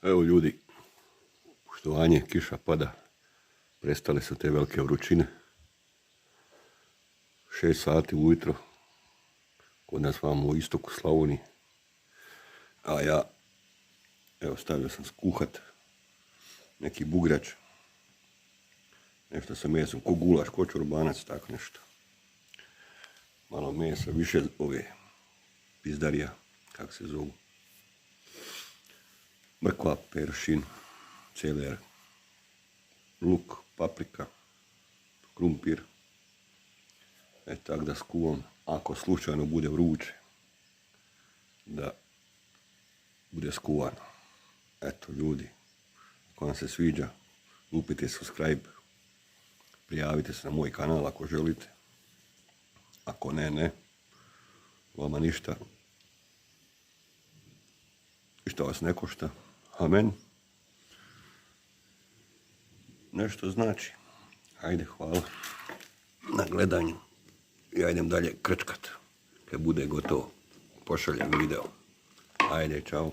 Evo ljudi, poštovanje, kiša pada, prestale su te velike vrućine. 6 sati ujutro, kod nas vamo u istoku Slavoniji. A ja, evo stavio sam skuhat neki bugrač, nešto sa mesom, ko gulaš, ko čorbanac, tako nešto. Malo mesa, više ove pizdarija, kako se zovu. Mrkva, peršin, celer, luk, paprika, krumpir. Tako da skuvam, ako slučajno bude vruće, da bude skuvano. Eto ljudi, ako vam se sviđa, lupite subscribe, prijavite se na moj kanal ako želite. Ako ne, vama ništa vas ne košta, a meni nešto znači. Ajde, hvala na gledanju. Ja idem dalje krčkat. Kad bude gotovo, pošaljem video. Ajde, čao.